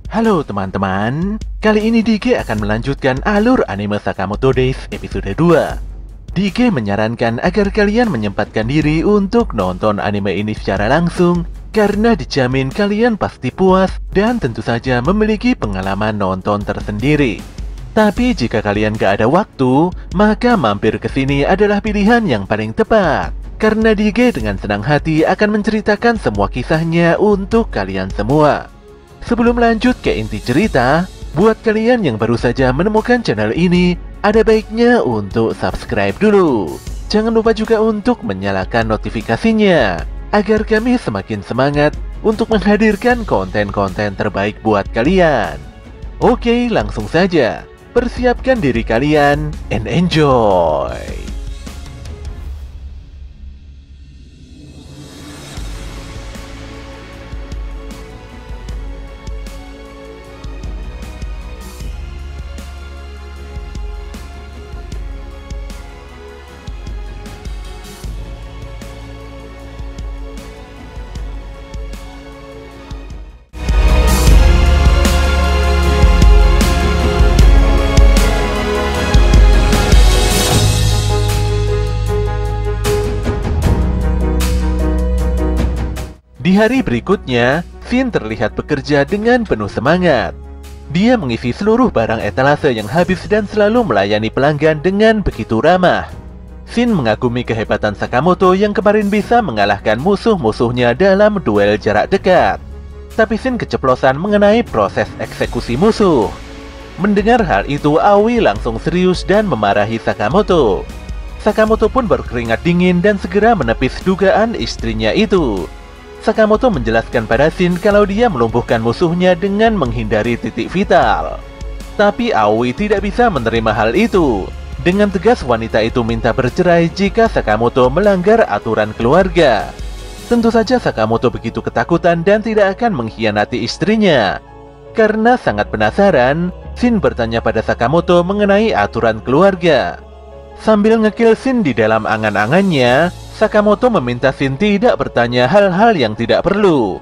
Halo teman-teman, kali ini DG akan melanjutkan alur anime Sakamoto Days episode 2. DG menyarankan agar kalian menyempatkan diri untuk nonton anime ini secara langsung, karena dijamin kalian pasti puas dan tentu saja memiliki pengalaman nonton tersendiri. Tapi jika kalian gak ada waktu, maka mampir ke sini adalah pilihan yang paling tepat. Karena DG dengan senang hati akan menceritakan semua kisahnya untuk kalian semua. Sebelum lanjut ke inti cerita, buat kalian yang baru saja menemukan channel ini, ada baiknya untuk subscribe dulu. Jangan lupa juga untuk menyalakan notifikasinya, agar kami semakin semangat untuk menghadirkan konten-konten terbaik buat kalian. Oke, langsung saja. Persiapkan diri kalian and enjoy! Di hari berikutnya, Shin terlihat bekerja dengan penuh semangat. Dia mengisi seluruh barang etalase yang habis dan selalu melayani pelanggan dengan begitu ramah. Shin mengagumi kehebatan Sakamoto yang kemarin bisa mengalahkan musuh-musuhnya dalam duel jarak dekat. Tapi Shin keceplosan mengenai proses eksekusi musuh. Mendengar hal itu, Aoi langsung serius dan memarahi Sakamoto. Sakamoto pun berkeringat dingin dan segera menepis dugaan istrinya itu. Sakamoto menjelaskan pada Shin kalau dia melumpuhkan musuhnya dengan menghindari titik vital. Tapi Aoi tidak bisa menerima hal itu. Dengan tegas wanita itu minta bercerai jika Sakamoto melanggar aturan keluarga. Tentu saja Sakamoto begitu ketakutan dan tidak akan mengkhianati istrinya. Karena sangat penasaran, Shin bertanya pada Sakamoto mengenai aturan keluarga. Sambil ngekill Shin di dalam angan-angannya, Sakamoto meminta Shin tidak bertanya hal-hal yang tidak perlu.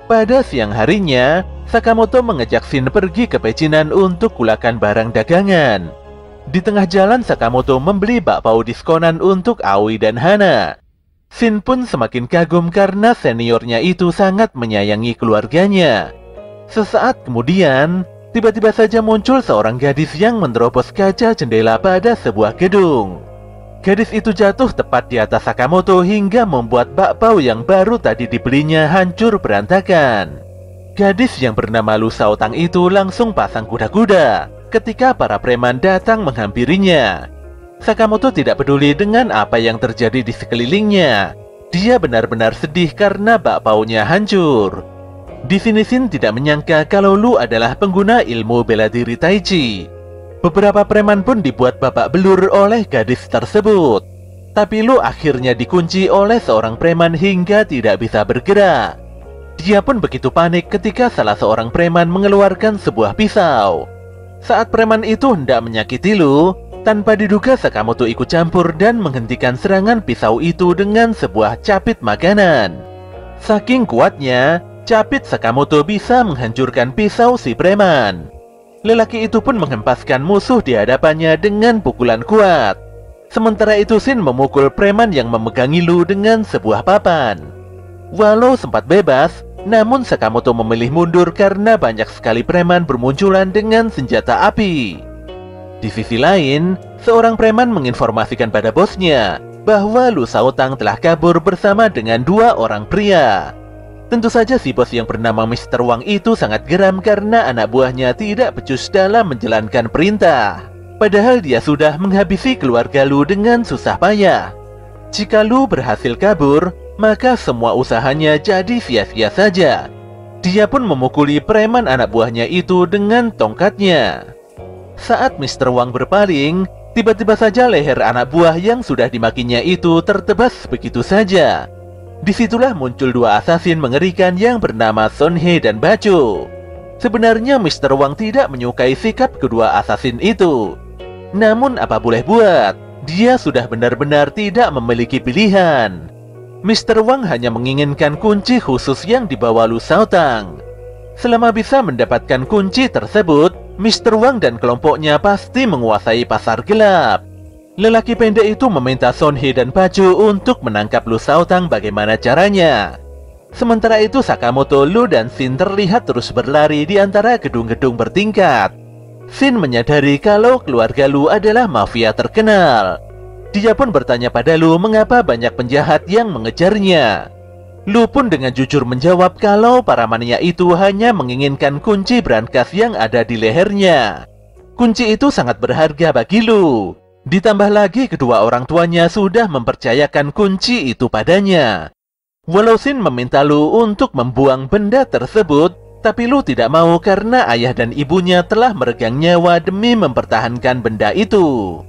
Pada siang harinya, Sakamoto mengajak Shin pergi ke pecinan untuk gulakan barang dagangan. Di tengah jalan, Sakamoto membeli bakpao diskonan untuk Aoi dan Hana. Shin pun semakin kagum karena seniornya itu sangat menyayangi keluarganya. Sesaat kemudian, tiba-tiba saja muncul seorang gadis yang menerobos kaca jendela pada sebuah gedung. Gadis itu jatuh tepat di atas Sakamoto hingga membuat bakpao yang baru tadi dibelinya hancur berantakan. Gadis yang bernama Lu Shaotang itu langsung pasang kuda-kuda ketika para preman datang menghampirinya. Sakamoto tidak peduli dengan apa yang terjadi di sekelilingnya. Dia benar-benar sedih karena bakpaonya hancur. Di sini Shin tidak menyangka kalau Lu adalah pengguna ilmu bela diri Taichi. Beberapa preman pun dibuat babak belur oleh gadis tersebut. Tapi Lu akhirnya dikunci oleh seorang preman hingga tidak bisa bergerak. Dia pun begitu panik ketika salah seorang preman mengeluarkan sebuah pisau. Saat preman itu hendak menyakiti Lu, tanpa diduga Sakamoto ikut campur dan menghentikan serangan pisau itu dengan sebuah capit makanan. Saking kuatnya, capit Sakamoto bisa menghancurkan pisau si preman. Lelaki itu pun menghempaskan musuh di hadapannya dengan pukulan kuat. Sementara itu Shin memukul preman yang memegangi Lu dengan sebuah papan. Walau sempat bebas, namun Sakamoto memilih mundur karena banyak sekali preman bermunculan dengan senjata api. Di sisi lain, seorang preman menginformasikan pada bosnya bahwa Lu Shaotang telah kabur bersama dengan dua orang pria. Tentu saja si bos yang bernama Mr. Wang itu sangat geram karena anak buahnya tidak becus dalam menjalankan perintah. Padahal dia sudah menghabisi keluarga Lu dengan susah payah. Jika Lu berhasil kabur, maka semua usahanya jadi sia-sia saja. Dia pun memukuli preman anak buahnya itu dengan tongkatnya. Saat Mr. Wang berpaling, tiba-tiba saja leher anak buah yang sudah dimakinya itu tertebas begitu saja. Disitulah muncul dua asasin mengerikan yang bernama Son Hye dan Bacho. Sebenarnya Mr. Wang tidak menyukai sikap kedua asasin itu. Namun apa boleh buat, dia sudah benar-benar tidak memiliki pilihan. Mr. Wang hanya menginginkan kunci khusus yang dibawa Lu Shaotang. Selama bisa mendapatkan kunci tersebut, Mr. Wang dan kelompoknya pasti menguasai pasar gelap. Lelaki pendek itu meminta Son Hee dan Baju untuk menangkap Lu Shaotang bagaimana caranya. Sementara itu Sakamoto, Lu, dan Shin terlihat terus berlari di antara gedung-gedung bertingkat. Shin menyadari kalau keluarga Lu adalah mafia terkenal. Dia pun bertanya pada Lu mengapa banyak penjahat yang mengejarnya. Lu pun dengan jujur menjawab kalau para mania itu hanya menginginkan kunci brankas yang ada di lehernya. Kunci itu sangat berharga bagi Lu. Ditambah lagi kedua orang tuanya sudah mempercayakan kunci itu padanya. Walau Shin meminta Lu untuk membuang benda tersebut, tapi Lu tidak mau karena ayah dan ibunya telah meregang nyawa demi mempertahankan benda itu.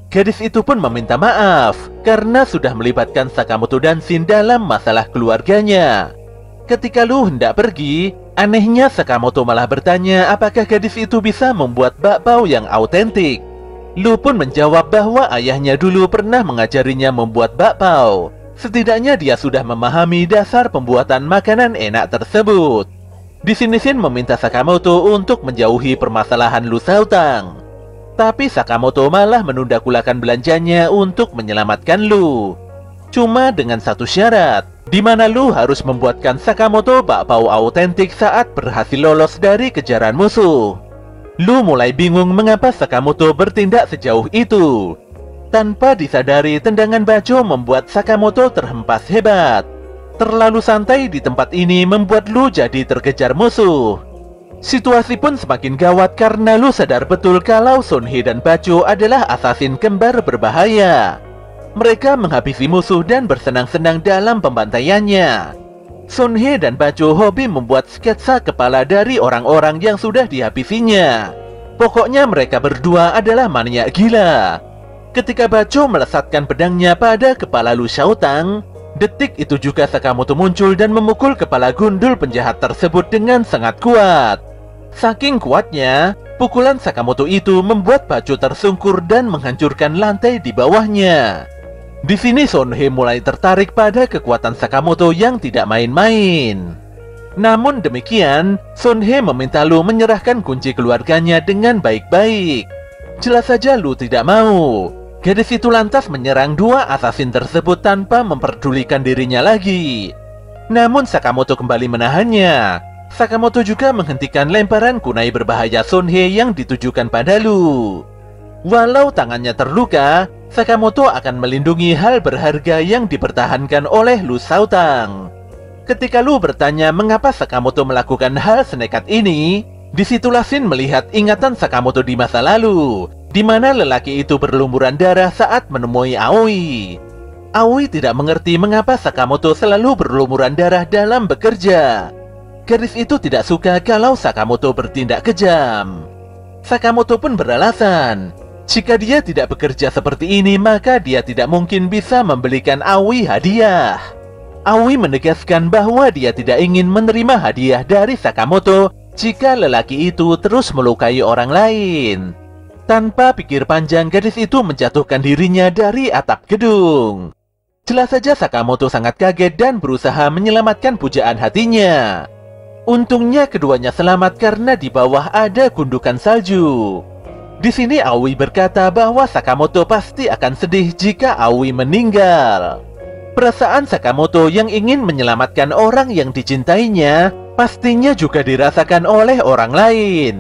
Gadis itu pun meminta maaf karena sudah melibatkan Sakamoto dan Shin dalam masalah keluarganya. Ketika Lu hendak pergi, anehnya Sakamoto malah bertanya apakah gadis itu bisa membuat bakpao yang autentik. Lu pun menjawab bahwa ayahnya dulu pernah mengajarinya membuat bakpao. Setidaknya dia sudah memahami dasar pembuatan makanan enak tersebut. Di sini Shin meminta Sakamoto untuk menjauhi permasalahan Lu Shaotang. Tapi Sakamoto malah menunda kulakan belanjanya untuk menyelamatkan Lu. Cuma dengan satu syarat, di mana Lu harus membuatkan Sakamoto bakpao autentik saat berhasil lolos dari kejaran musuh. Lu mulai bingung mengapa Sakamoto bertindak sejauh itu. Tanpa disadari, tendangan Bajo membuat Sakamoto terhempas hebat. Terlalu santai di tempat ini membuat Lu jadi terkejar musuh. Situasi pun semakin gawat karena Lu sadar betul kalau Son Hee dan Bajo adalah asasin kembar berbahaya. Mereka menghabisi musuh dan bersenang-senang dalam pembantaiannya. Son Hee dan Bajo hobi membuat sketsa kepala dari orang-orang yang sudah dihabisinya. Pokoknya mereka berdua adalah maniak gila. Ketika Bajo melesatkan pedangnya pada kepala Lu Shaotang, detik itu juga Sakamoto muncul dan memukul kepala gundul penjahat tersebut dengan sangat kuat. Saking kuatnya, pukulan Sakamoto itu membuat Bajo tersungkur dan menghancurkan lantai di bawahnya. Di sini Son Hee mulai tertarik pada kekuatan Sakamoto yang tidak main-main. Namun demikian, Son Hee meminta Lu menyerahkan kunci keluarganya dengan baik-baik. Jelas saja Lu tidak mau. Gadis itu lantas menyerang dua asasin tersebut tanpa memperdulikan dirinya lagi. Namun Sakamoto kembali menahannya. Sakamoto juga menghentikan lemparan kunai berbahaya Son Hee yang ditujukan pada Lu. Walau tangannya terluka, Sakamoto akan melindungi hal berharga yang dipertahankan oleh Lu Shaotang. Ketika Lu bertanya mengapa Sakamoto melakukan hal senekat ini, disitulah Shin melihat ingatan Sakamoto di masa lalu, di mana lelaki itu berlumuran darah saat menemui Aoi. Aoi tidak mengerti mengapa Sakamoto selalu berlumuran darah dalam bekerja. Gadis itu tidak suka kalau Sakamoto bertindak kejam. Sakamoto pun beralasan, jika dia tidak bekerja seperti ini maka dia tidak mungkin bisa membelikan Aoi hadiah. Aoi menegaskan bahwa dia tidak ingin menerima hadiah dari Sakamoto jika lelaki itu terus melukai orang lain. Tanpa pikir panjang, gadis itu menjatuhkan dirinya dari atap gedung. Jelas saja Sakamoto sangat kaget dan berusaha menyelamatkan pujaan hatinya. Untungnya keduanya selamat karena di bawah ada gundukan salju. Di sini Aoi berkata bahwa Sakamoto pasti akan sedih jika Aoi meninggal. Perasaan Sakamoto yang ingin menyelamatkan orang yang dicintainya pastinya juga dirasakan oleh orang lain.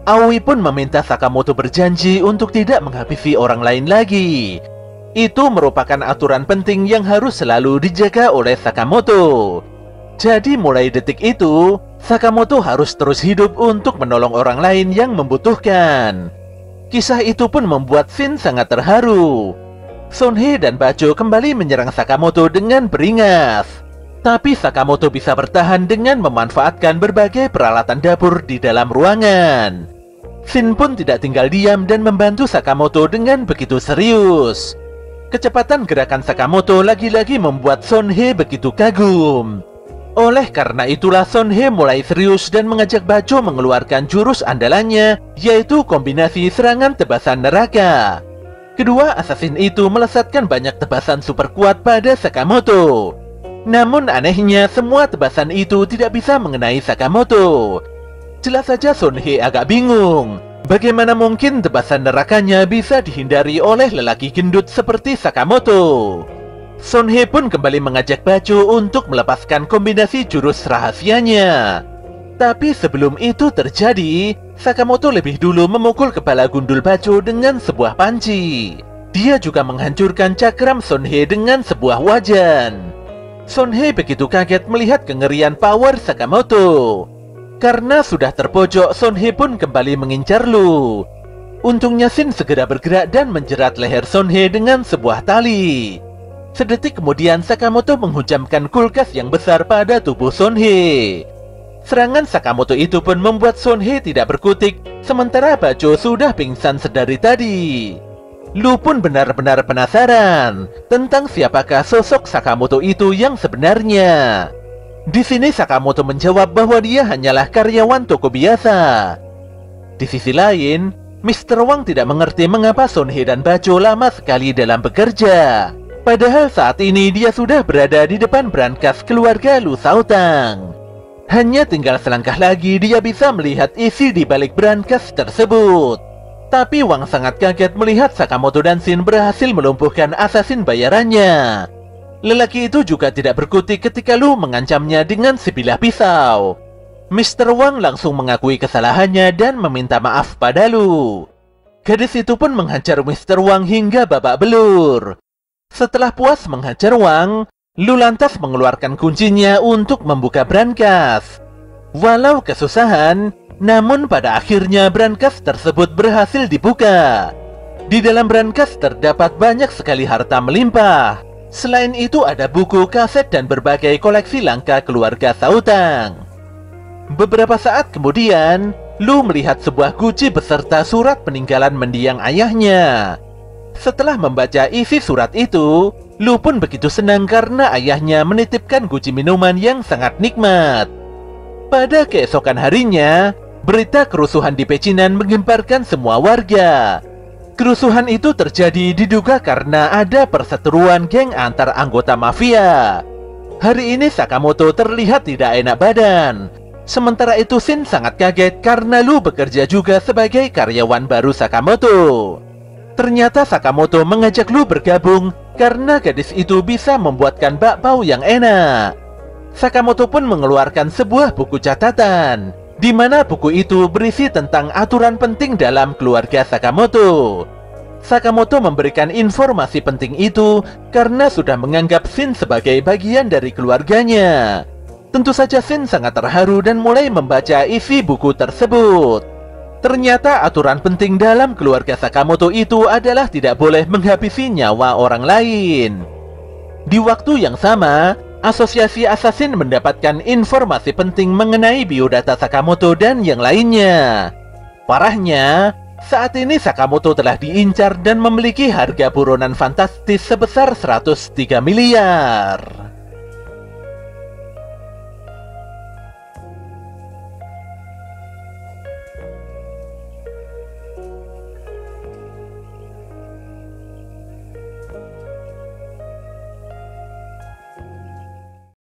Aoi pun meminta Sakamoto berjanji untuk tidak menghabisi orang lain lagi. Itu merupakan aturan penting yang harus selalu dijaga oleh Sakamoto. Jadi mulai detik itu, Sakamoto harus terus hidup untuk menolong orang lain yang membutuhkan. Kisah itu pun membuat Shin sangat terharu. Son Hee dan Bajo kembali menyerang Sakamoto dengan beringas. Tapi Sakamoto bisa bertahan dengan memanfaatkan berbagai peralatan dapur di dalam ruangan. Shin pun tidak tinggal diam dan membantu Sakamoto dengan begitu serius. Kecepatan gerakan Sakamoto lagi-lagi membuat Son Hee begitu kagum. Oleh karena itulah Son Hee mulai serius dan mengajak Bajo mengeluarkan jurus andalannya, yaitu kombinasi serangan tebasan neraka. Kedua asasin itu melesatkan banyak tebasan super kuat pada Sakamoto. Namun anehnya semua tebasan itu tidak bisa mengenai Sakamoto. Jelas saja Sonhee agak bingung. Bagaimana mungkin tebasan nerakanya bisa dihindari oleh lelaki gendut seperti Sakamoto? Sonhee pun kembali mengajak Bacho untuk melepaskan kombinasi jurus rahasianya. Tapi sebelum itu terjadi, Sakamoto lebih dulu memukul kepala gundul Bacho dengan sebuah panci. Dia juga menghancurkan cakram Sonhee dengan sebuah wajan. Sonhee begitu kaget melihat kengerian power Sakamoto. Karena sudah terpojok, Sonhee pun kembali mengincar Lu. Untungnya Shin segera bergerak dan menjerat leher Sonhee dengan sebuah tali. Sedetik kemudian Sakamoto menghujamkan kulkas yang besar pada tubuh Sonhee. Serangan Sakamoto itu pun membuat Sonhee tidak berkutik, sementara Bacho sudah pingsan sedari tadi. Lu pun benar-benar penasaran tentang siapakah sosok Sakamoto itu yang sebenarnya. Di sini Sakamoto menjawab bahwa dia hanyalah karyawan toko biasa. Di sisi lain, Mr. Wang tidak mengerti mengapa Sonhee dan Bacho lama sekali dalam bekerja. Padahal saat ini dia sudah berada di depan brankas keluarga Lu Shaotang. Hanya tinggal selangkah lagi dia bisa melihat isi di balik brankas tersebut. Tapi Wang sangat kaget melihat Sakamoto dan Shin berhasil melumpuhkan asasin bayarannya. Lelaki itu juga tidak berkutik ketika Lu mengancamnya dengan sebilah pisau. Mr. Wang langsung mengakui kesalahannya dan meminta maaf pada Lu. Gadis itu pun menghajar Mr. Wang hingga babak belur. Setelah puas menghajar Wang, Lu lantas mengeluarkan kuncinya untuk membuka brankas. Walau kesusahan, namun pada akhirnya brankas tersebut berhasil dibuka. Di dalam brankas terdapat banyak sekali harta melimpah. Selain itu ada buku, kaset, dan berbagai koleksi langka keluarga Shaotang. Beberapa saat kemudian, Lu melihat sebuah guci beserta surat peninggalan mendiang ayahnya. Setelah membaca isi surat itu, Lu pun begitu senang karena ayahnya menitipkan guci minuman yang sangat nikmat. Pada keesokan harinya, berita kerusuhan di Pecinan menggemparkan semua warga. Kerusuhan itu terjadi diduga karena ada perseteruan geng antar anggota mafia. Hari ini Sakamoto terlihat tidak enak badan. Sementara itu Shin sangat kaget karena Lu bekerja juga sebagai karyawan baru Sakamoto. Ternyata Sakamoto mengajak Lu bergabung karena gadis itu bisa membuatkan bakpao yang enak. Sakamoto pun mengeluarkan sebuah buku catatan, di mana buku itu berisi tentang aturan penting dalam keluarga Sakamoto. Sakamoto memberikan informasi penting itu karena sudah menganggap Shin sebagai bagian dari keluarganya. Tentu saja Shin sangat terharu dan mulai membaca isi buku tersebut. Ternyata aturan penting dalam keluarga Sakamoto itu adalah tidak boleh menghabisi nyawa orang lain. Di waktu yang sama, Asosiasi Assassin mendapatkan informasi penting mengenai biodata Sakamoto dan yang lainnya. Parahnya, saat ini Sakamoto telah diincar dan memiliki harga buronan fantastis sebesar 103 miliar.